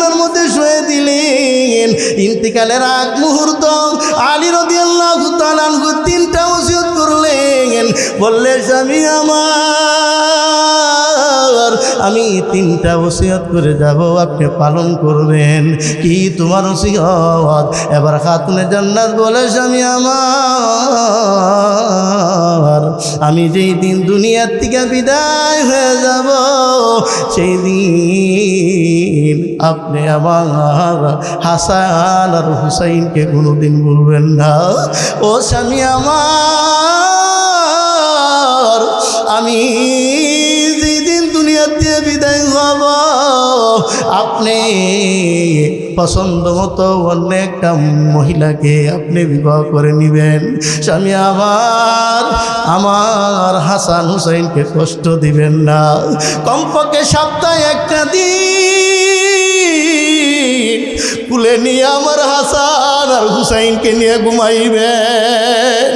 বিছানার মধ্যে শুয়ে দিলেন। ইন্তিকালের আগ মুহূর্ত আলী রাদিয়াল্লাহু তাআলা আনহু 3টা ওসিয়ত করলেন। বললেন স্বামী আমার, আমি 3টা ওসিয়ত করে যাব, আপনি পালন করবেন। কি তোমার ওসিয়ত? এবার খাতুনে জান্নাত বলে স্বামী আমার, আমি যেই দিন দুনিয়ার থেকে বিদায় হয়ে যাব সেই দিন আপনি আমার হাসান আর হুসাইনকে কোনোদিন ভুলবেন না। ও স্বামী আমার, আমি যেদিন দুনিয়ার দিয়ে বিদায় হব আপনি পছন্দ মতো অন্য একটা মহিলাকে আপনি বিবাহ করে নেবেন। স্বামী আমার হাসান হুসাইনকে কষ্ট দিবেন না। কমপক্ষে সপ্তাহে একটা দিন কুলে নিয়ে আমার হাসান আর হুসাইনকে নিয়ে ঘুমাইবেন।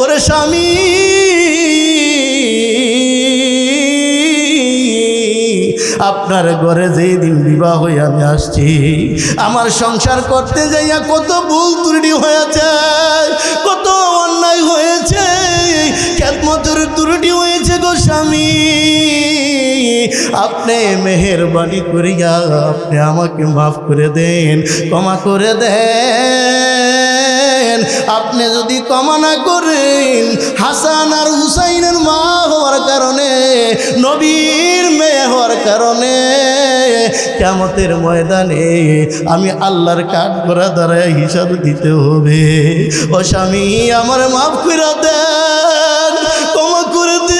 ওরে স্বামী, আপনার ঘরে যেই দিন বিবাহ হয়ে আমি আসছি, আমার সংসার করতে যাইয়া কত ভুল ত্রুটি হয়েছে, কত অন্যায় হয়েছে, খেদমতের ত্রুটি হয়েছে গো স্বামী। আপনি মেহেরবানি করিয়া আপনি আমাকে মাফ করে দেন, ক্ষমা করে দেন। আপনি যদি ক্ষমা না করেন, হাসান আর হুসাইনের মা হওয়ার কারণে, নবীর মেয়ে হওয়ার কারণে কিয়ামতের ময়দানে আমি আল্লাহর কাঠগড়া দ্বারা হিসাব দিতে হবে। ও স্বামী, আমার মাফ করে দেন, ক্ষমা করে দেন।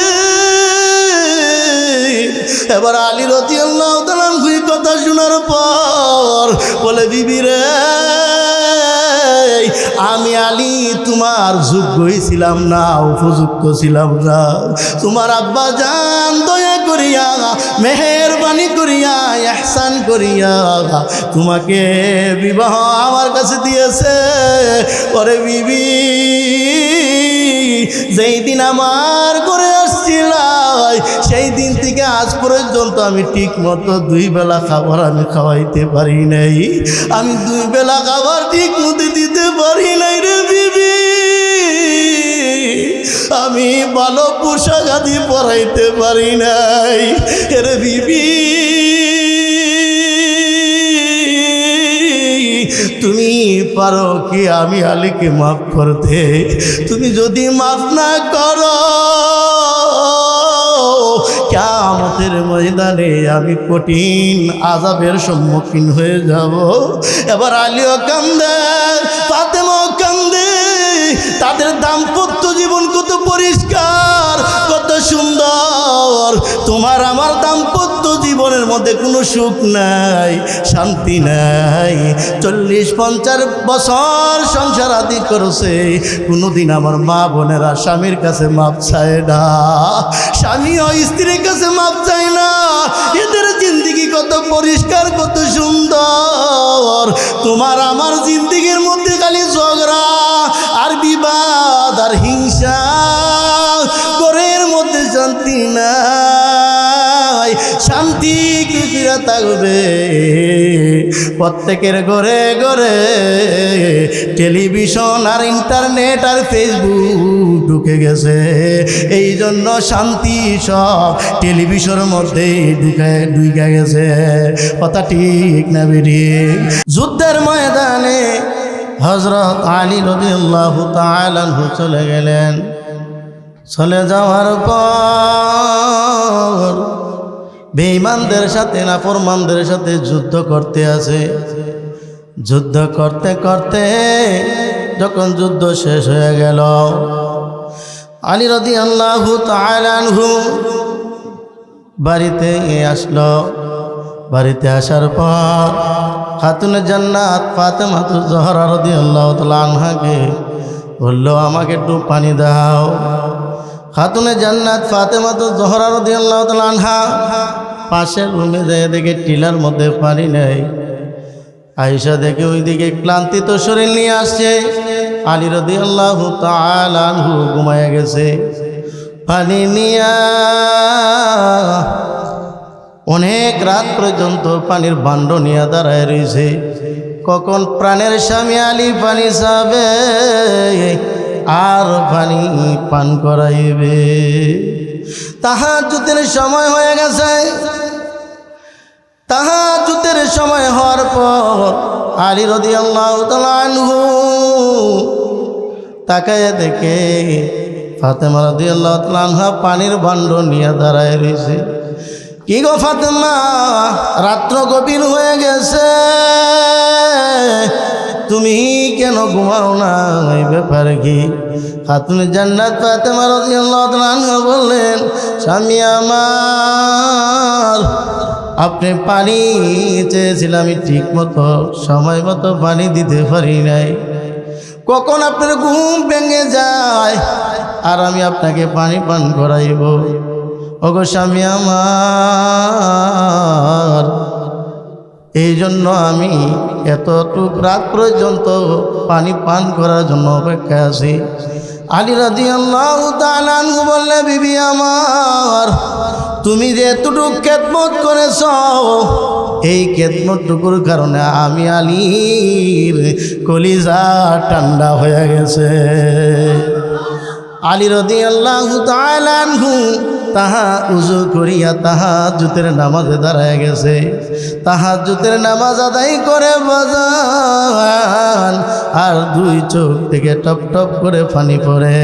এবার আলী রাদিয়াল্লাহু তাআলা আনহু কথা শোনার পর বলে, বিবি রে, আমি আলী তোমার যোগ্যই ছিলাম না, উপযুক্ত ছিলাম না। তোমার আব্বা জান দয়া করিয়া মেহেরবানি করিয়া ইহসান করিয়া তোমাকে বিবাহ আমার কাছে দিয়েছে। ওরে বিবি, যেই দিন আমার করে আসছিল সেই দিন থেকে আজ পর্যন্ত আমি ঠিক মতো 2 বেলা খাবার আমি খাওয়াইতে পারি নাই, আমি 2 বেলা খাবার ঠিক মতো দিতে পারি নাই রে বিবি। আমি ভালো পোশাক আদি পরাইতে পারি নাই রে বিবি। তুমি পারো কি আমি আলীকে মাফ করতে? তুমি যদি মাফ না করো, কিয়ামতের ময়দানে আমি কঠিন আযাবের সম্মুখীন হয়ে যাব। এবার আলীও কান্দে, ফাতেমাও কান্দে। তাদের দাম্পত্য জীবন কত পরিষ্কার, কত সুন্দর। তোমার আমার দাম্পত্য জীবনের মধ্যে কোনো সুখ নাই, শান্তি নাই। 40-50 বছর সংসার আদি করছে, কোনোদিন আমার মা বোনেরা স্বামীর কাছে মাপ চায় না, স্বামীও স্ত্রীর কাছে মাপ চায় না। এদের জিন্দিগি কত পরিষ্কার, কত সুন্দর। তোমার আমার জিন্দিগির মধ্যে খালি ঝগড়া আর বিবাদ আর হিংসা, ঘরের মধ্যে শান্তি নাই। শান্তি কি ফিরে থাকবে? প্রত্যেকের ঘরে ঘরে টেলিভিশন আর ইন্টারনেট আর ফেসবুক ঢুকে গেছে। এই জন্য শান্তি সব টেলিভিশনের মধ্যে ঢুকে গেছে। কথা ঠিক না বেরি? যুদ্ধের ময়দানে হযরত আলী রাদিয়াল্লাহু তাআলা আনহু চলে গেলেন। চলে যাওয়ার পর বেঈমানদের সাথে, নাফরমানদের সাথে যুদ্ধ করতে আছে। যুদ্ধ করতে করতে যখন যুদ্ধ শেষ হয়ে গেল, আলী রাদিয়াল্লাহু তাআলা আনহু বাড়িতে আসলো। বাড়িতে আসার পর খাতুনে জান্নাত ফাতেমাতুজ জোহরা রাদিয়াল্লাহু তাআলা আনহাকে বলল, আমাকে একটু পানি দাও। খাতুনে জান্নাত ফাতেমাতুজ জোহরা রাদিয়াল্লাহু তাআলা আনহা পাশের রুমে যেয়ে দেখে টিলার মধ্যে পানি নেই। আয়েশা দেখে ওইদিকে ক্লান্তিত শরীর নিয়ে আসছে। আলী রাদিয়াল্লাহু তাআলা আনহু ঘুমায়া গেছে। পানি নিয়া অনেক রাত পর্যন্ত পানির ভাণ্ড নিয়ে দাঁড়ায় রয়েছে। কখন প্রাণের স্বামী আলী পানি চাবে আর পানি পান করাইবে। তাহাজ্জুদের সময় হয়ে গেছে। তাহাজ্জুদের সময় হওয়ার পর আলী রাদিয়াল্লাহু তাআলা আনহু তাকায় দেখে ফাতেমা রাদিয়াল্লাহু তাআলা আনহা পানির ভাণ্ড নিয়ে দাঁড়ায় রয়েছে। কি গো ফাতেমা, রাত্র গভীর হয়ে গেছে, তুমি কেন ঘুমাও না? এই ব্যাপারে কি? খাতুনে জান্নাত ফাতেমা রাদিয়াল্লাহু তাআলা আনহা বললেন, স্বামী আমার, আপনি পানি চেয়েছিলাম, আমি ঠিক মতো সময় মতো পানি দিতে পারি নাই। কখন আপনার ঘুম ভেঙে যায় আর আমি আপনাকে পানি পান করাইব? ওগো স্বামী আমার, এই জন্য আমি এতটুক রাত পর্যন্ত পানি পান করার জন্য অপেক্ষা আছি। আলী রাদিয়াল্লাহু তাআলা আনহু বললেন, বিবি আমার, তুমি যে এতটুক খেদমত করেছ, এই খেদমতটুকুর কারণে আমি আলীর কলিজা ঠান্ডা হয়ে গেছে। আলী রাদিয়াল্লাহু তাআলা আনহু উযু করিয়া তাহাজ্জুদের নামাজে দাঁড়ায় গেছে। তাহাজ্জুদের নামাজ আদায় করে বাজান আর দুই চোখ থেকে টপ টপ করে পানি পড়ে।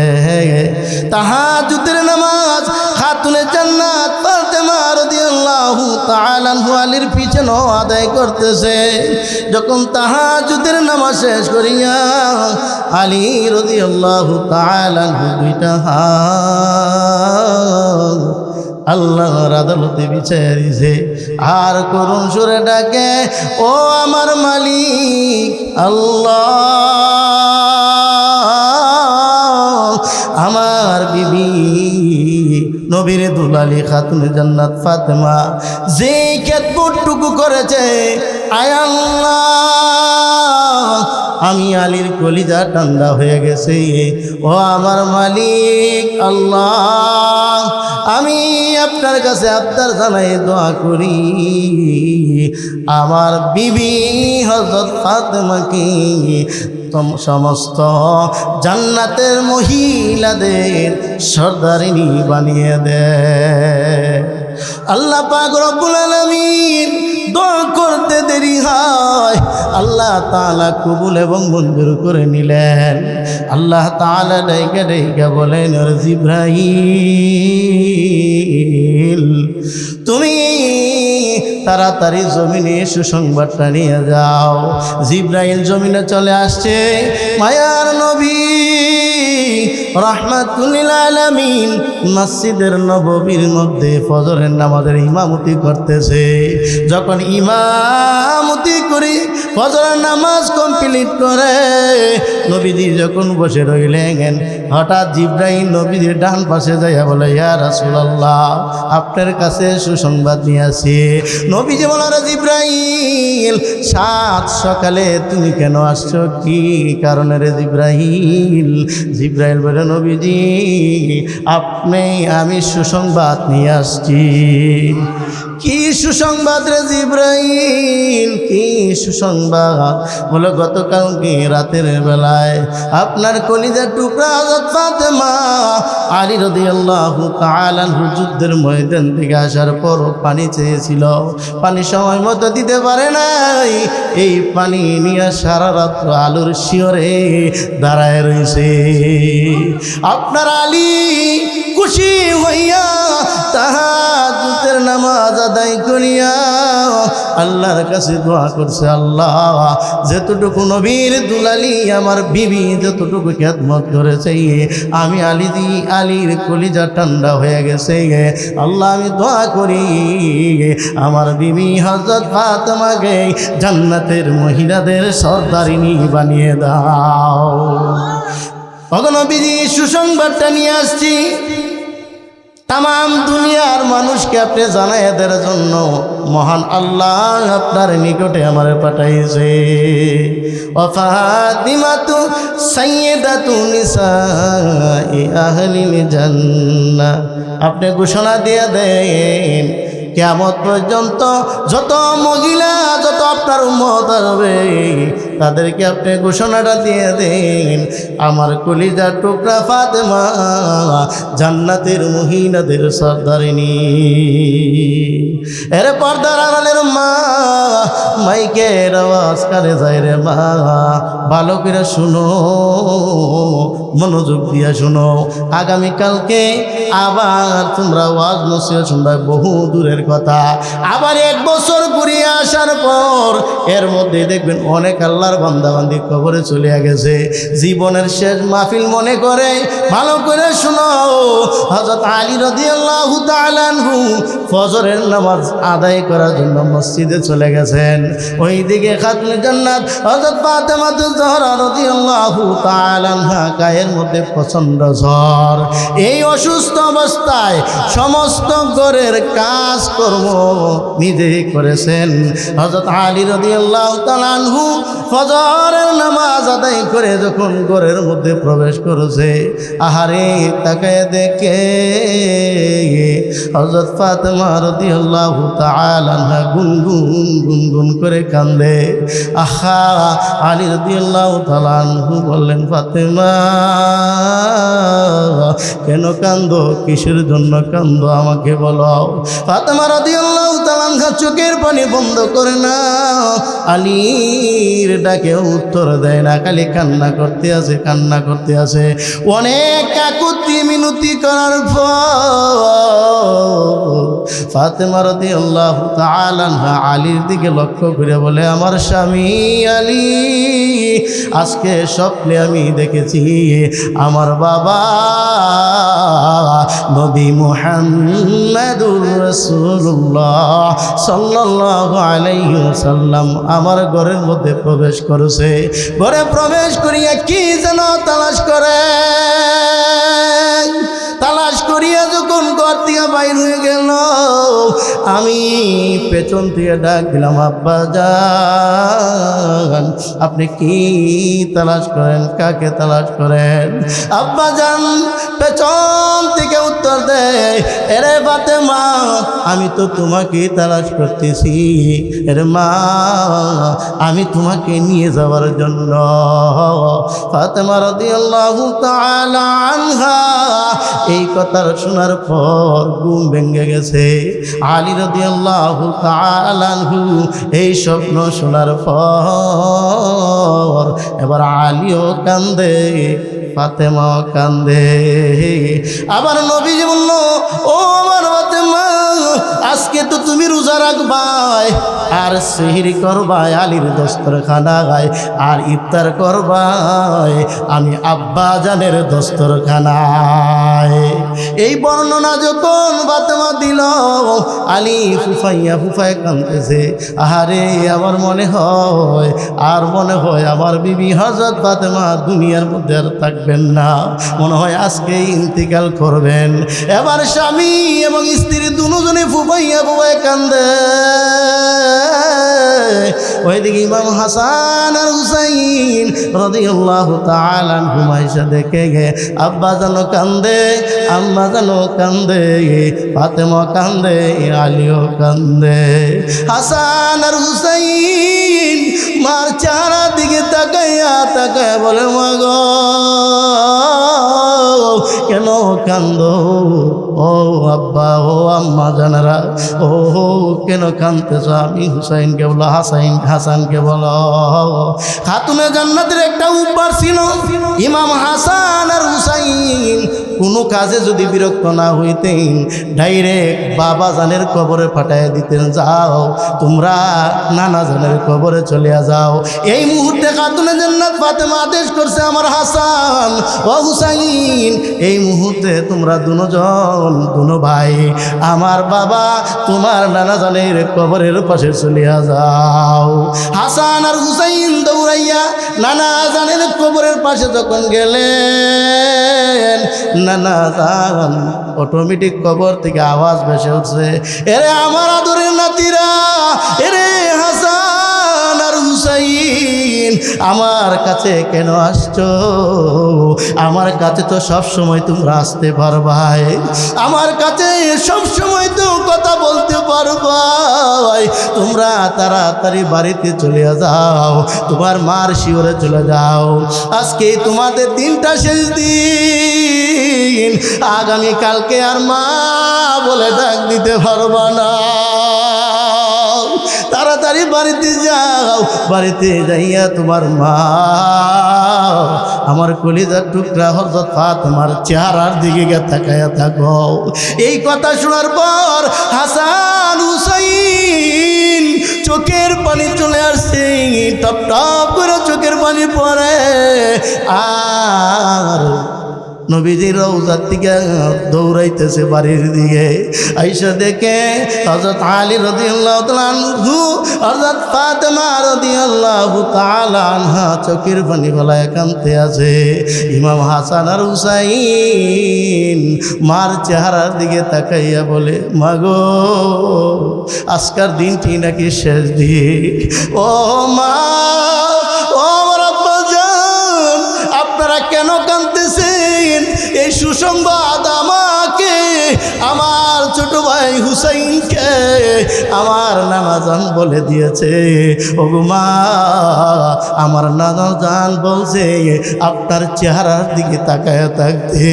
তাহাজ্জুদের নামাজ খাতুনে জান্নাত ফাতেমা রাদিয়াল্লাহু তাআলা আনহা আলীর পিছনে আদায় করতেছে। যখন তাহাজ্জুদের নামাজ শেষ করিয়া আলী রাদিয়াল্লাহু তাআলা আনহু দুইটা হাত আল্লাহর আদালতে বিচারিছে আর করুণ সুরে ডাকে, ও আমার মালিক আল্লাহ, আমার বিবি নবীর দুলালি খাতুনে জান্নাত ফাতেমা যে খেদমতটুকু করেছে, আয় আল্লাহ, আমি আলীর কলিজা ঠান্ডা হয়ে গেছে। ও আমার মালিক আল্লাহ, আমি আপনার কাছে আবদার জানাই দোয়া করি, আমার বিবি হযরত ফাতেমাকে সমস্ত জান্নাতের মহিলাদের সর্দারিনী বানিয়ে দে। আল্লাহ পাক রব্বুল আলামিন দোয়া করতে দেরি হয়, আল্লাহ তাআলা কবুল এবং মঞ্জুর করে নিলেন। আল্লাহ তাআলা ডাইকা ডাইকা বলেন, জিবরাইল, তুমি তাড়াতাড়ি জমিনে সুসংবাদটা নিয়ে যাও। জিবরাইল জমিনে চলে আসছে। মায়ার নবী রাহমাতুল লিল আলামিন মসজিদের নববীর মধ্যে ফজরের নামাজের ইমামতি করতেছে। যখন ইমামতি করি ফজরের নামাজ কমপ্লিট করে নবীজি যখন বসে রইলেন, হঠাৎ জিবরাইল নবীজির ডান পাশে যাইয়া বলে, ইয়া রাসূলুল্লাহ, আপনার কাছে সুসংবাদ নিয়ে আসি। নবীজি বলার, জিবরাইল, সাত সকালে তুমি কেন আসছো? কি কারণে রে জিবরাইল? জিবরাইল বলে, নবীজি, আমি সুসংবাদ নিয়ে আসছি। কি সুসংবাদ রে জিবরাইল? কি সুসংবাদ? বলে, গতকালকে রাতের বেলায় আপনার কলিজার টুকরা হযরত ফাতেমা আলী রাদিয়াল্লাহু তাআলা আনহু যুদ্ধের ময়দান থেকে আসার পর পানি চেয়েছিল, পানি সময় মতো দিতে পারে নাই। এই পানি নিয়ে সারা রাত্র আলোর শিয়রে দাঁড়ায় রয়েছে। আপনার আলী খুশি হইয়া তাহাজ্জুদের নামাজ আদায় করিয়া আল্লাহর কাছে দোয়া করছে, আল্লাহ, যতটুকু নবীর দুলালি আমার বিবি যতটুকু খেদমত করেছে, আমি আলীর কলিজা ঠান্ডা হয়ে গেছে। আল্লাহ, আমি দোয়া করি আমার বিবি হযরত ফাতেমাকে জান্নাতের মহিলাদের সর্দারিনী বানিয়ে দাও। নবীজি সুসংবাদটা নিয়ে আসছি, তাম দুনিয়ার মানুষকে আপনি জানাই দেওয়ার জন্য মহান আল্লাহ আপনার নিকটে আমার পাঠাইছে। ফাতিমাতু সাইয়্যিদাতু নিসাই আহলিল জান্নাহ, আপনি ঘোষণা দিয়ে দেন কিয়ামত পর্যন্ত যত মহিলা যত আপনার উম্মত আসবে তাদেরকে আপনি ঘোষণাটা দিয়ে দেন, আমার কলিজার টুকরা ফাতেমা জান্নাতের মহিলাদের সর্দারিনী। এর পর্দার আড়ালের মা, মাইকের আওয়াজ কানে যায় রে মা, ভালো করে শুনো, মনোযোগ দিয়া শুনো। আগামীকালকে আবার তোমরা ওয়াজ নসিহত শুনবে, বহু দূরের কথা। আবার 1 বছর ঘুরিয়ে আসার পর এর মধ্যে দেখবেন অনেক আল্লাহর বান্দাবান্দি কবরে চলে গেছে। জীবনের শেষ মাহফিল মনে করে ভালো করে শুনো, হযরত আলী রাদিয়াল্লাহু তাআলা আনহু ফজরের নামাজ আদায় করার জন্য মসজিদে চলে গেছেন। ওইদিকে খাতুনে জান্নাত হযরত ফাতেমাতুজ জহরা রাদিয়াল্লাহু তাআলা আনহা গায়ের মধ্যে প্রচণ্ড জ্বর। এই অসুস্থ অবস্থায় সমস্ত ঘরের কাজকর্ম নিজে করেছেন। হযরত আলী রাদিয়াল্লাহু তাআলা আনহু ফজরের নামাজ আদায় করে যখন ঘরের মধ্যে প্রবেশ করেছে, আহারে তাকায় দেখে হযরত ফাতেমা রাদিয়াল্লাহু তাআলা আনহা গুনগুন গুনগুন করে কান্দে। আহা, আলী রাদিয়াল্লাহু তাআলা আনহু বললেন, ফাতেমা কেন কান্দো, কিসের জন্য কান্দো আমাকে বলো। ফাতেমা রাদিয়াল্লাহু তাআলা আনহা চোখের পানি বন্ধ করে না, আলীর ডাকে উত্তর দেয় না, খালি কান্না করতে আছে, কান্না করতে আছে। অনেক কাকুতি মিনতি করার পর ফাতেমা রাদিয়াল্লাহু তাআলা আনহা আলীর দিকে লক্ষ্য করে বলে, আমার স্বামী আলী, আজকে স্বপ্নে আমি দেখেছি আমার বাবা নবী মুহাম্মদুর রাসূলুল্লাহ সাল্লাল্লাহু আলাইহি ওয়াসাল্লাম আমার ঘরের মধ্যে প্রবেশ করেছে। ঘরে প্রবেশ করিয়া কি যেন তালাশ করে, তালাশ করিয়া যখন ঘর থেকে বাইর হয়ে গেল, আমি পেছন থেকে ডাক দিলাম, আব্বা জান আপনি কি তালাশ করেন, কাকে তালাশ করেন? আব্বা জান পেছন থেকে উত্তর দেয়, এরে ফাতেমা আমি তো তোমাকে তালাশ করতেছি, এরে মা আমি তোমাকে নিয়ে যাওয়ার জন্য। ফাতেমা রাদিয়াল্লাহু তাআলা আনহা এই কথা শোনার পর ঘুম ভেঙে গেছে। আলী রাদিয়াল্লাহু তাআলা আনহু এই স্বপ্ন শোনার পর এবার আলীও কান্দে, ফাতেমাও কান্দে। আবার নবীজি বলল, ও আমার ফাতেমা আজকে তো তুমি রোজা রাখবাই আর সেহরি করবাই আলীর দস্তরখানায়, আর ইফতার করবাই আমি আব্বা জানের দস্তরখানায়। এই বর্ণনা যখন ফাতেমা দিল, আলী ফুফাইয়া ফুফায় কাঁদতেছে। আহারে আমার মনে হয় আমার বিবি হযরত ফাতেমা দুনিয়ার মধ্যে আর থাকবেন না, মনে হয় আজকেই ইন্তিকাল করবেন। এবার স্বামী এবং স্ত্রী দুজনে ফুফাইয়া ফুফায় কান্দে। ওইদিকে ইমাম হাসান আর হুসাইন রাদিয়াল্লাহু তাআলা আনহুমা এসে দেখে গে আব্বা জানো কান্দে, আম্মা জানো কান্দে, ফাতেমা কান্দে, আলীও কান্দে। হাসান আর হুসাইন মার চেহারার দিকে তাকাইয়া তাকায় বলে, মা গো কেন কান্দো? ও আব্বা ও আম্মা জানারা ও কেন কান্দতেছ? আমি হুসাইনকে বলো, হাসানকে বলো। খাতুনে জান্নাতের একটা উপহার ছিল, ইমাম হাসান আর হুসাইন কোনো কাজে যদি বিরক্ত না হইতেন ডাইরেক্ট বাবা জানের কবরে পাঠায় দিতেন, যাও তোমরা নানা জানের কবরে চলে যাও। এই মুহূর্তে খাতুনে জান্নাত ফাতেমা আদেশ করছে, আমার হাসান ও হুসাইন এই মুহূর্তে তোমরা দুনো ভাই আমার বাবা তোমার নানা জানের কবরের পাশে চলে যাও। হাসান আর হুসাইন দৌড়াইয়া নানা জানের কবরের পাশে যখন গেলেন, নানা জান অটোমেটিক কবর থেকে আওয়াজ ভেসে উঠছে, এরে আমার আদরের নাতিরা, এরে হাসান আর হুসাইন আমার কাছে কেন আসছো? আমার কাছে তো সব সময় তোমরা আসতে পারবাই, আমার কাছে সব সময় তো কথা বলতে পারো। পাই, তোমরা তাড়াতাড়ি বাড়িতে চলে যাও, তোমার মার শিওরে চলে যাও। আজকে তোমাদের দিনটা শেষ দিন, আগামী কালকে আর মা বলে ডাক দিতে পারবা না। তাড়াতাড়ি বাড়িতে যাও, বাড়িতে যাইয়া তোমার মা, আমার কলিজার টুকরা হযরত ফাতেমার চেহারার দিকে গিয়ে তাকায়া থাকো। এই কথা শোনার পর হাসান হুসাইন চোখের পানি চলে আসছে, টপ টপ করে চোখের পানি পড়ে। আর নবীজির রওজার থেকে দৌড়াইতেছে বাড়ির দিকে, আইসা দেখে হযরত আলী রাদিয়াল্লাহু তাআলা আনহু, হযরত ফাতেমা রাদিয়াল্লাহু তাআলা আনহা চোখের পানি গলায় কাঁদতে আছে। ইমাম হাসান আর হুসাইন মার চেহারার দিকে তাকাইয়া বলে, মাগো আজকের দিনটি নাকি শেষ দিন। ও মা, ও আমার আব্বা জান, আপনারা কেন কাঁদতেছেন? এই সুসংবাদ আমাকে, আমার ছোট ভাই হুসাইনকে আমার নানা জান বলে দিয়েছে। ওগো মা, আমার নানা জান বলছে আপনার চেহারার দিকে তাকায় থাকতে।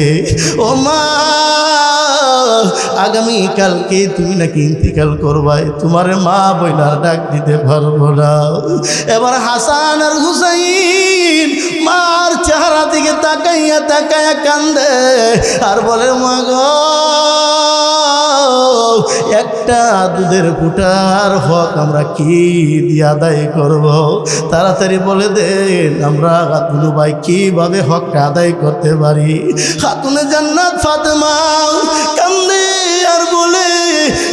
ও মা, আগামী কালকে তুমি নাকি ইন্তিকাল করবাই, তোমার মা বইলার ডাক দিতে পারবো না। এবার হাসান আর হুসাইন মার চেহারা দিকে তাকাইয়া তাকাইয়া কান্দে আর বলে, মা গো, একটা দুধের ফুটার হক আমরা কি দিয়ে আদায় করব? তাড়াতাড়ি বলে দেন, আমরা খাতুন ভাই কিভাবে হকটা আদায় করতে পারি? খাতুনে জান্নাত ফাতেমা কান্দে আর বলে,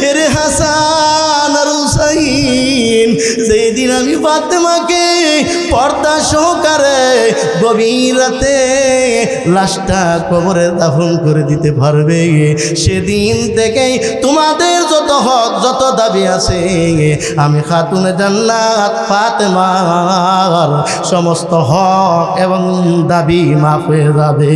এরে হাসান আর হুসাইন, যেই দিন আমি ফাতেমাকে পর্দা সহকারে গভীর রাতে লাশটা কবরে দাফন করে দিতে পারবে, সেদিন থেকেই তোমাদের যত হক যত দাবি আছে, আমি খাতুনে জান্নাত ফাতেমার সমস্ত হক এবং দাবি মাফ হয়ে যাবে।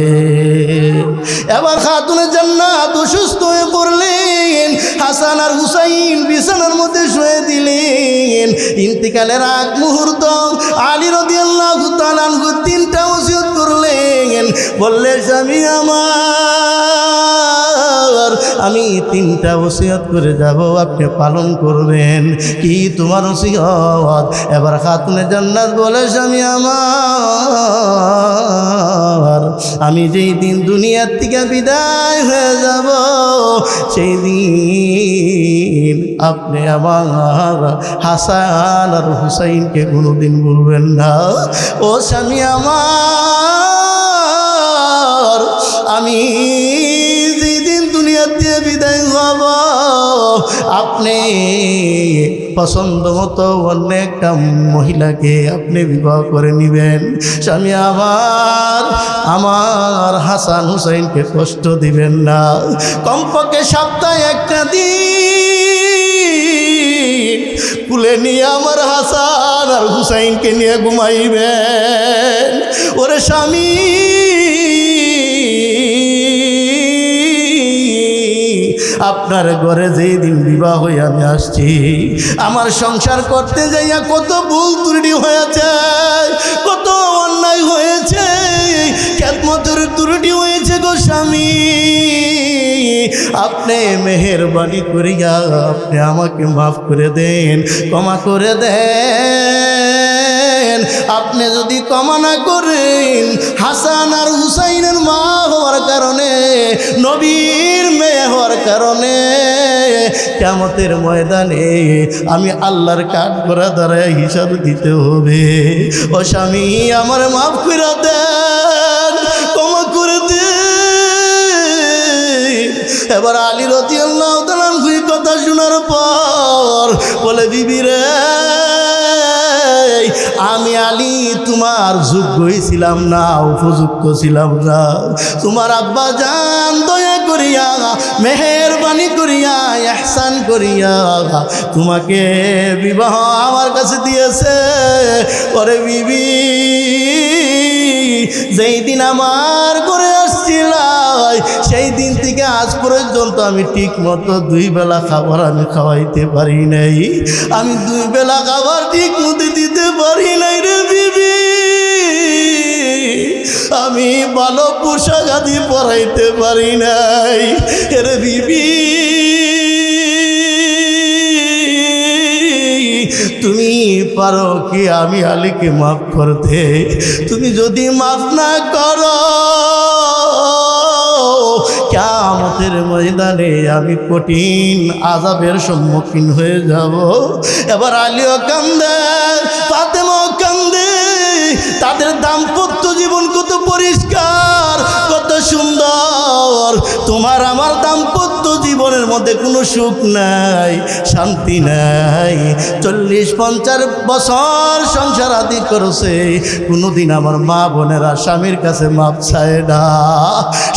এবার খাতুনে জান্নাত অসুস্থ হয়ে পড়লেন, হাসান আর হুসাইন বিছানার মধ্যে শুয়ে দিলেন। ইন্তিকালের আগ মুহূর্ত আলী রাদিয়াল্লাহু তাআলা আনহু তিনটা ওসিয়ত করলেন, বললেন, স্বামী আমার, আমি তিনটা ওসিয়ত করে যাব, আপনি পালন করবেন। কি তোমার ওসিয়ত? এবার খাতুনে জান্নাত বলে, স্বামী আমার, আমি যেই দিন দুনিয়ার থেকে বিদায় হয়ে যাব, সেই দিন আপনি আমার হাসান আর হুসাইনকে কোনোদিন বলবেন না। ও স্বামী আমার, আমি যেদিন দুনিয়ার দিয়ে বিদায় হব, আপনি পছন্দ মতো অন্য একটা মহিলাকে আপনি বিবাহ করে নেবেন। স্বামী আমার হাসান হুসাইনকে কষ্ট দিবেন না। কমপক্ষে সপ্তাহে একটা দিন কুলে নিয়ে আমার হাসান আর হুসাইনকে নিয়ে ঘুমাইবেন। ওরে স্বামী, আপনার ঘরে যেই দিন বিবাহ হয়ে আমি আসছি, আমার সংসার করতে যাইয়া কত ভুল ত্রুটি হয়েছে, কত অন্যায় হয়েছে, খেদমতের ত্রুটি হয়েছে গো স্বামী। আপনি মেহেরবানি করিয়া আপনি আমাকে মাফ করে দেন, ক্ষমা করে দেন। আপনি যদি ক্ষমা না করেন, হাসান আর হুসাইনের মা হওয়ার কারণে, নবীর মেয়ে হওয়ার কারণে কিয়ামতের ময়দানে আমি আল্লাহর কাঠ করা দাঁড়ায় হিসাব দিতে হবে। ও স্বামী, আমার মাফ করে দেন, ক্ষমা করে দেন। এবার আলী রাদিয়াল্লাহু তাআলা আনহু কথা শোনার পর বলে, বিবি রে, আমি আলী তোমার যোগ্যই ছিলাম না, উপযুক্ত ছিলাম না। তোমার আব্বা জান দয়া করিয়া, মেহেরবানি করিয়া, ইহসান করিয়া তোমাকে বিবাহ আমার কাছে দিয়েছে। ওরে বিবি, যেই দিন আমার করে আসছিলাম, সেই দিন থেকে আজ পর্যন্ত আমি ঠিক মতো 2 বেলা খাবার আমি খাওয়াইতে পারি নাই, আমি 2 বেলা খাবার ঠিক মতো দিতে পারি নাই রে বিবি। আমি ভালো পোশাক আদি পরাইতে পারি নাই রে বিবি। তুমি পারো কি আমি আলীকে মাফ করতে? তুমি যদি মাফ না করো, কিয়ামতের ময়দানে আমি কঠিন আযাবের সম্মুখীন হয়ে যাব। এবার আলীও কান্দে, ফাতেমাও কান্দে। তাদের দাম্পত্য জীবন কত পরিষ্কার, কত সুন্দর। তোমার আমার দাম্পত্য জীবনের মধ্যে কোনো সুখ নাই, শান্তি নাই। 40-50 বছর সংসার আদি করছে, কোনোদিন আমার মা বোনেরা স্বামীর কাছে মাপ চায় না,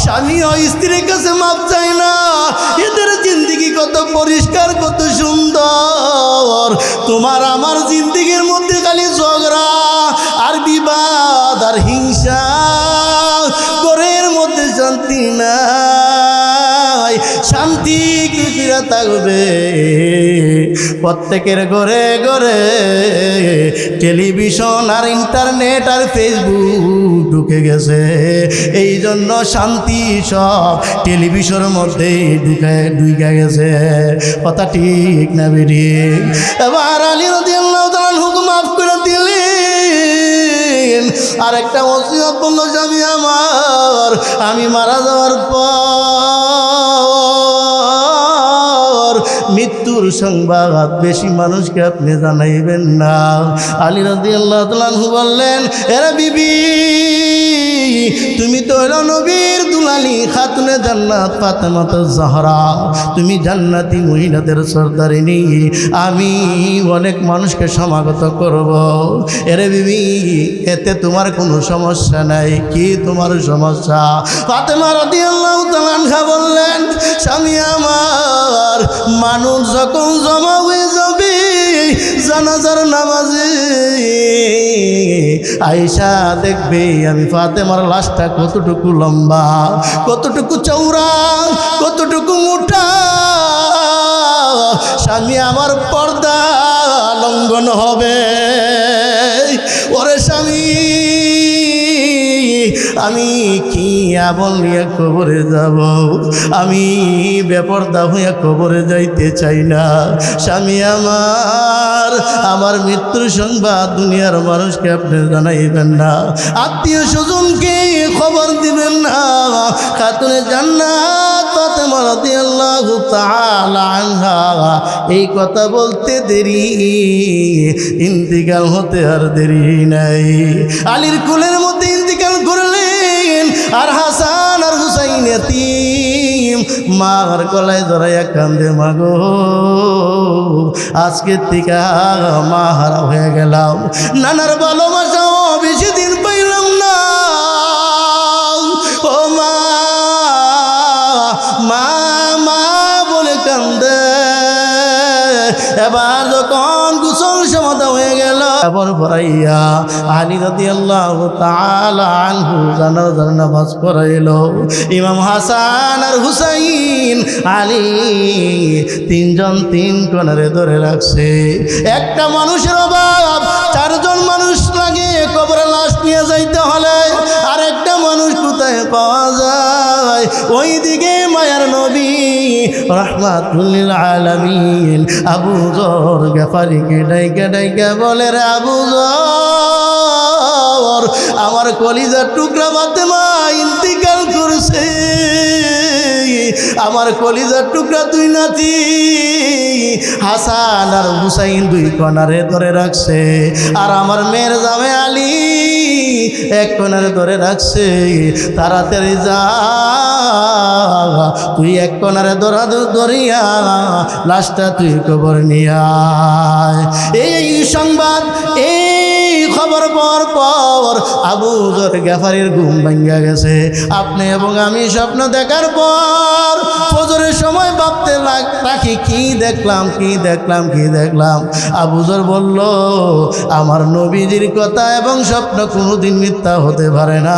স্বামীও স্ত্রীর কাছে মাপ চায় না। এদের জিন্দিগি কত পরিষ্কার, কত সুন্দর। তোমার আমার জিন্দিগির মধ্যে খালি ঝগড়া আর বিবাদ আর হিংসা, ঘরের মধ্যে শান্তি নাই। শান্তি কুকুরা থাকবে প্রত্যেকের ঘরে ঘরে টেলিভিশন আর ইন্টারনেট আর ফেসবুক ঢুকে গেছে। এই জন্য শান্তি সব টেলিভিশনের মধ্যে ঢুকে গেছে। কথা ঠিক না বেরি? এবার আলী রাদিয়াল্লাহু তাআলা হুকুম মাফ করে দিলেন। আর একটা ওসিয়ত বলল, স্বামী আমার, আমি মারা যাওয়ার পর মৃত্যুর সংবাদ বেশি মানুষকে আপনি জানাইবেন না। আলী রাদিয়াল্লাহু তাআলা বললেন, এরা বিবি, তুমি তো হলো নবীর দুলালি খাতুনে জান্নাত ফাতেমাতুজ জাহরা, তুমি জান্নাতি মহিলাদের সরদারিনী। আমি অনেক মানুষকে সমাগত করব। এরে বিবি, এতে তোমার কোনো সমস্যা নাই। কি তোমার সমস্যা? ফাতেমা রাদিয়াল্লাহু তাআলা আনহা বললেন, স্বামী আমার, মানুষ যখন জমা হয়ে যাবে জানাজার নামাজে, আয়েশা দেখবে আমি ফাতেমার লাশটা কতটুকু লম্বা, কতটুকু চওড়া, কতটুকু মোটা। স্বামী আমার পর্দা লঙ্ঘন হবে। ওরে স্বামী, আমি কি আমল নিয়ে কবরে যাব? আমি বেপরদা হইয়া কবরে যাইতে চাই না। স্বামী আমার, আমার মৃত্যুর সংবাদ দুনিয়ার মানুষকে আপনি জানাইবেন না, আত্মীয় স্বজনকে খবর দিবেন না। খাতুনে জান্নাত ফাতেমা রাদিয়াল্লাহু তাআলা আনহা এই কথা বলতে দেরি, ইন্তিকাল হতে আর দেরি নাই। আলীর কোলের মধ্যে ইন্তিকাল করলেন। আর হাসান আর হুসাইন এতিম, মার গলায় ধরাইয়া কান্দে, মাগো আজকে থেকে মা হারা হয়ে গেলাম, নানার ভালোবাসাও বেশি দিন পাইলাম না। ও মা, মা মা বলে কান্দে। এবার যখন গোসল সমাধা হয়ে গেল, এবার পড়াইয়া আলী রাদিয়াল্লাহু তাআলা আনহু জানাজার নামাজ পড়াইলো। ইমাম হাসান আর হুসাইন আলী তিনজন তিন কোণারে ধরে রাখছে। একটা মানুষের অভাব, 4 জন মানুষ লাগে কবরে লাশ নিয়ে যাইতে হলে। আর একটা মানুষ কোথায় পাওয়া যায়? ওইদিকে মায়ার নবী রাহমাতুল লিল আলামিন আবু যর গফারিকে ডাইকা ডাইকা বলে, রে আবু যর, আমার কলিজার টুকরা ফাতেমা ইন্তিকাল করছে। আমার কলিজার টুকরা 2 নাতি হাসান আর হুসাইন 2 কোণারে ধরে রাখছে। আর আমার মেয়ের জামে আলী 1 কোণারে ধরে রাখছে। তাড়াতাড়ি যা, তুই 1 কোণারে ধরিয়া লাশটা তুই কবর নিয়ে আয়। এই সংবাদ, এই খবর পাওয়ার পর আবু যর গেফারির ঘুম ভাঙ্গা গেছে। আপনি এবং আমি স্বপ্ন দেখার পর ফজরের সময় ভাবতে থাকি কি দেখলাম কি দেখলাম কি দেখলাম। আবু যর বলল, আমার নবীজির কথা এবং স্বপ্ন কোনোদিন মিথ্যা হতে পারে না,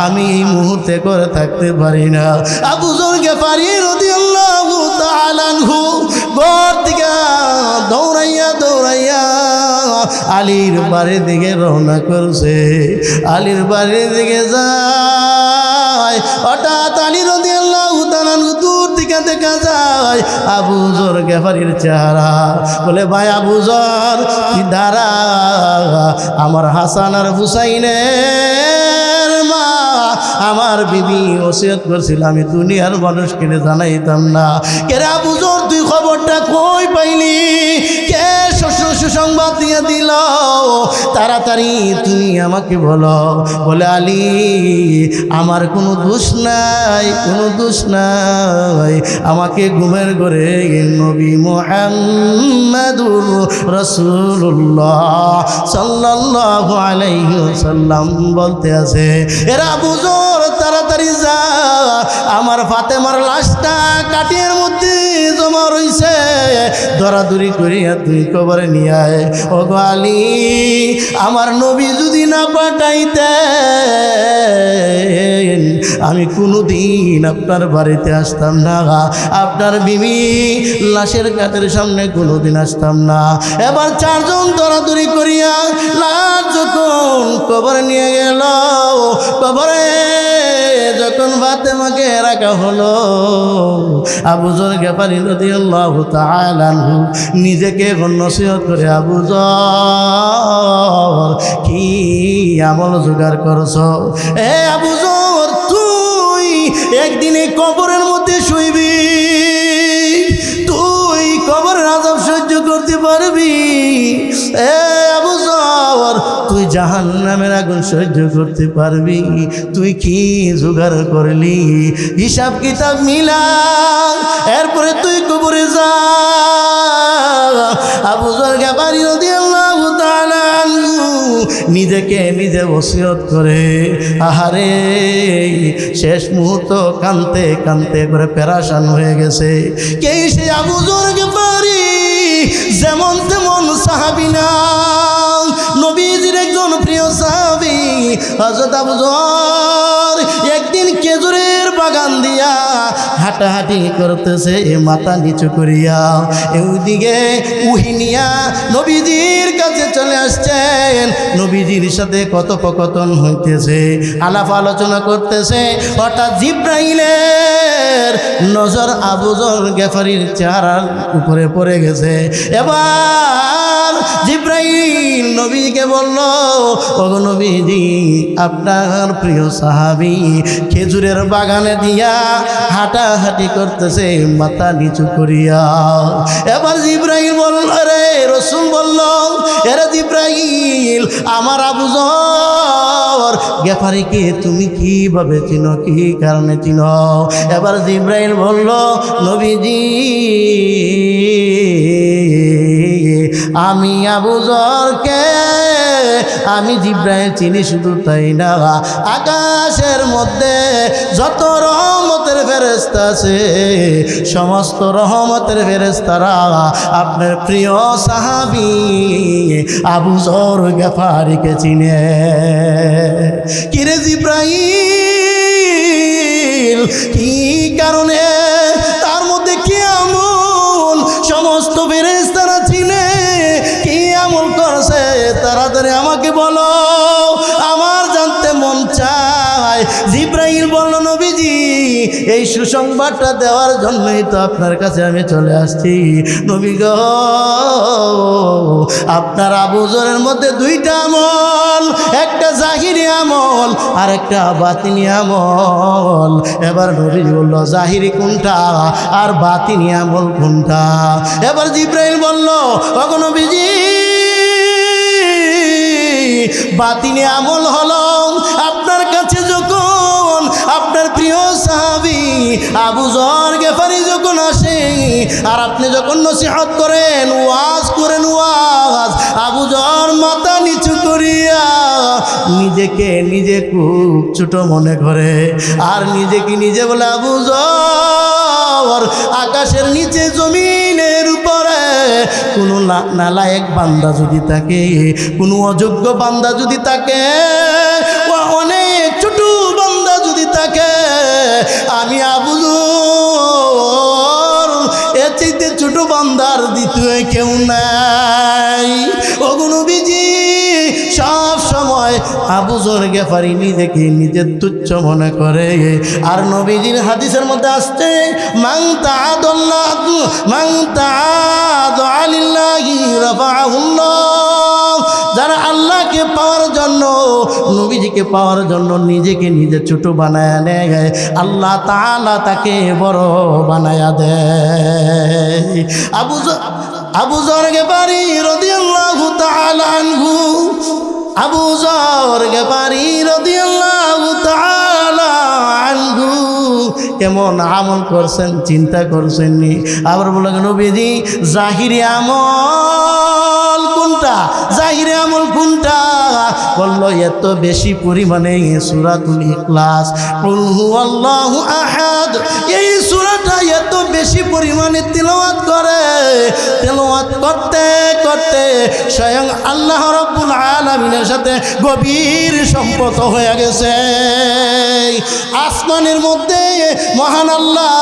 আমি এই মুহূর্তে করে থাকতে পারি না। আবু যর গেফারি রাদিয়াল্লাহু তাআলা আনহু ঘর থেকে দৌড়াইয়া দৌড়াইয়া আলীর বাড়ির দিকে রওনা করছে। আলীর বাড়ির দিকে যায়, হঠাৎ আলী রাদিয়াল্লাহু তাআলা আনহু দূর থেকে দেখা যায় আবু যর গেফারির চেহারা। বলে, ভাই আবু যর কি দাঁড়া, আমার হাসান আর হুসাইনের মা আমার বিবি ওসিয়ত করছিল, আমি দুনিয়ার মানুষকে জানাইতাম না। কেরে আবু যর তুই খবরটা কই পাইলি, কে সুসংবাদ দিয়ে দিল, তাড়াতাড়ি তুমি আমাকে বলো। বলে, আলী আমার কোনো দোষ নাই, কোনো দোষ নাই, আমাকে ঘুমের ঘরে নবী মুহাম্মাদুর রাসূলুল্লাহ সাল্লাল্লাহু আলাইহি ওয়াসাল্লাম বলতে আছে। এরা আবু যর তাড়াতাড়ি যা, আমার ফাতেমার লাশটা কাটিয়ার মধ্যে জমা রইছে, দরাদরি করিয়া তুই কবরে নিয়ে আয়। ও গো আলী, আমার নবী যদি না পাঠাইতেন আমি কোনোদিন আপনার বাড়িতে আসতাম না, আপনার বিবি লাশের কাঠের সামনে কোনোদিন আসতাম না। এবার চারজন দরাদরি করিয়া লাশ যখন কবরে নিয়ে গেল, কবরে যখন ফাতেমাকে রাখা হলো, আবু যর গেফারি রাদিয়াল্লাহু তাআলা আনহু নিজেকে নসিহত করে, আবু যর কি আমল জোগাড় করছো? এ আবু যর, তুই একদিন এই কবরের মধ্যে শুইবি, তুই কবরের আযাব সহ্য করতে পারবি? এ আবু যর, তুই জাহান্নামের আগুন সহ্য করতে পারবি? তুই কি জোগাড় করলি, হিসাব কিতাব মিলা, এরপরে তুই কবরে যা। আবু যর গেফারি রাদিয়াল্লাহু তাআলা আনহু নিজেকে নিজে ওসিয়ত করে, আহারে শেষ মুহূর্ত কানতে কানতে করে পেরেশান হয়ে গেছে। কে সে আবু যর গেফারি? যেমন তেমন সাহাবী না, নবীজির একজন প্রিয় সাহাবী হযরত আবু যর একদিন খেজুরের বাগান দিয়া হাঁটাহাঁটি করতেছে মাথা নিচু করিয়া, ওইদিকে উহিনিয়া নবীজির কাছে চলে আসছেন। নবীজির সাথে কথোপকথন হইতেছে, আলাপ আলোচনা করতেছে। হঠাৎ জিব্রাইলের নজর আবু যর গেফারির চেহারার উপরে পড়ে গেছে। এবার জিব্রাইল নবীকে বলল, ওগো নবীজি, আপনার প্রিয় সাহাবী খেজুরের বাগানে দিয়া হাঁটাহাঁটি করতেছে মাথা নিচু করিয়া। এবার জিব্রাইল বলল, রে রাসূল বলল, এরে জিব্রাইল, আমার আবু যর গেফারিকে তুমি কিভাবে চিনো, কি কারণে চিনো? এবার জিব্রাইল বলল, নবীজি, আমি আবু যরকে আমি জিব্রাইল চিনি, শুধু তাই না, আকাশের মধ্যে যত রহমতের ফেরেশতা আছে সমস্ত রহমতের ফেরেশতারা আপনার প্রিয় সাহাবী আবু যর গেফারিকে চিনে। কিরে জিব্রাইল, কি কারণে, তার মধ্যে কি আমল সমস্ত ফেরেশতারা চিনে, কি আমল করছে, তাড়াতাড়ি আমাকে বলো, আমার জানতে মন চায়। জিব্রাইল বলল, নবীজি, এই সুসংবাদটা দেওয়ার জন্যই তো আপনার কাছে আমি চলে আসছি। নবী গো, আপনার আবু যরের মধ্যে দুইটা আমল, একটা জাহিরি আমল আর একটা বাতিনি আমল। এবার নবী বলল, জাহিরি কোনটা আর বাতিনি আমল কোনটা? এবার জিব্রাইল বলল, ওগো নবীজি, বাতিনি আমল হলো আপনার কাছে যখন আপনার প্রিয় সাহাবী আবু যর গেফারি যখন আসে আর আপনি যখন নসিহত করেন, ওয়াজ করেন, ওয়াজ, আবু যর মাথা নিচু করিয়া নিজেকে নিজে খুব ছোট মনে করে আর নিজেকে নিজে বলে, আবু যর আকাশের নিচে জমিনের উপরে কোনো নালায়েক বান্দা যদি থাকে, কোনো অযোগ্য বান্দা যদি থাকে, অনেক ছোট বান্দা যদি থাকে, আমি আবু যর এর চাইতে ছোট বান্দার দ্বিতীয় কেউ নাই। ওগো নবীজি সব সময় আবু যর গেফারি নিজেকে নিজের তুচ্ছ মনে করে। আর নবীজির হাদিসের মধ্যে আসছে, মান তাআদুলিল্লাহি রাফাহুল্লাহ, যারা আল্লাহকে পাওয়ার জন্য, নবীজিকে পাওয়ার জন্য নিজেকে নিজে ছোট বানায় নেয়, আল্লাহ তাআলা তাকে বড় বানায়া দেয়। আবু যর গেফারি রাদিয়াল্লাহু তাআলা আনহু, আবু যর গেফারি রাদিয়াল্লাহু তাআলা আনহু কেমন আমল করছেন চিন্তা করছেন নি? আবার বলেন, নবীজি জাহিরি আমল কোনটা, জাহিরি আমল কোনটা? বলল এত বেশি পরিমাণে সূরাতুল ইখলাস, কুল হুয়াল্লাহু আহাদ, এই সূরাটা এত বেশি পরিমাণে তিলাওয়াত করে, তিলাওয়াত করতে করতে স্বয়ং আল্লাহ রাব্বুল আলামিনের সাথে গভীর সম্পর্ক হয়ে গেছে। আসমানের মধ্যে মহান আল্লাহ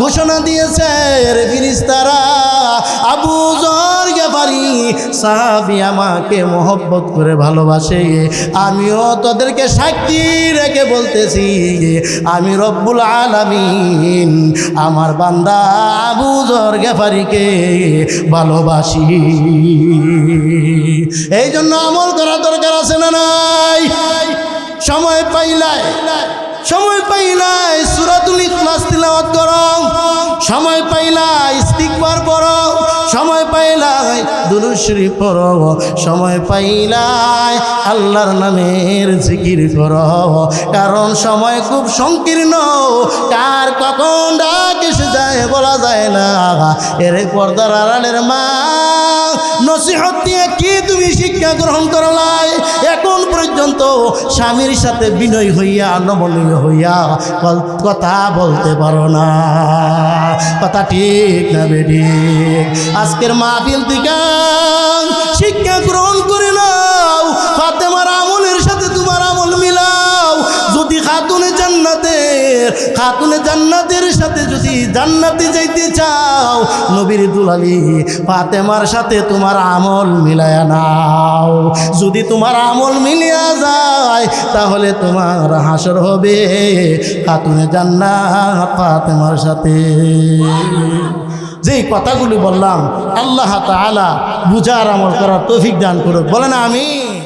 ঘোষণা দিয়েছে, রে ফেরেশতারা, আবু যর গেফারি সাহাবী আমাকে মহব্বত করে ভালোবাসে, আমিও তোদেরকে সাক্ষী রেখে বলতেছি, আমি রব্বুল আলামিন আমার বান্দা আবু যর গেফারিকে ভালোবাসি। এই জন্য আমল করা দরকার আছে না নাই? সময় পাইলাই সূরাতুল ইখলাস তিলাওয়াত করো, সময় পাইলাই ইস্তিগফার পড়ো, সময় পাইলাই দুরূদ শরীফ পড়ো, সময় পাইলাই আল্লাহর নামের জিকির করো। কারণ সময় খুব সংকীর্ণ, কার কখন ডাক এসে যায় বলা যায় না। এর পর্দার আড়ালের মা, নসিহত দিয়ে কি তুমি শিক্ষা গ্রহণ করলাই? এখন পর্যন্ত স্বামীর সাথে বিনয় হইয়া, নমনীয় হইয়া কথা বলতে পারো না। কথা ঠিক না বেটি? আজকের মাহফিল থেকে শিক্ষা গ্রহণ করে নাও, ফাতেমার আমলের সাথে তোমার আমল মিলাও। যদি খাতুনে জান্নাতের সাথে যদি জান্নাতে যাইতে চাও, নবীর দুলালি ফাতেমার সাথে তোমার আমল মিলায়া নাও। যদি তোমার আমল মিলিয়া যায়, তাহলে তোমার হাসর হবে খাতুনে জান্নাত ফাতেমার সাথে। যেই কথাগুলি বললাম, আল্লাহ তাআলা বুঝার আমল করার তৌফিক দান করুক। বলেন আমিন।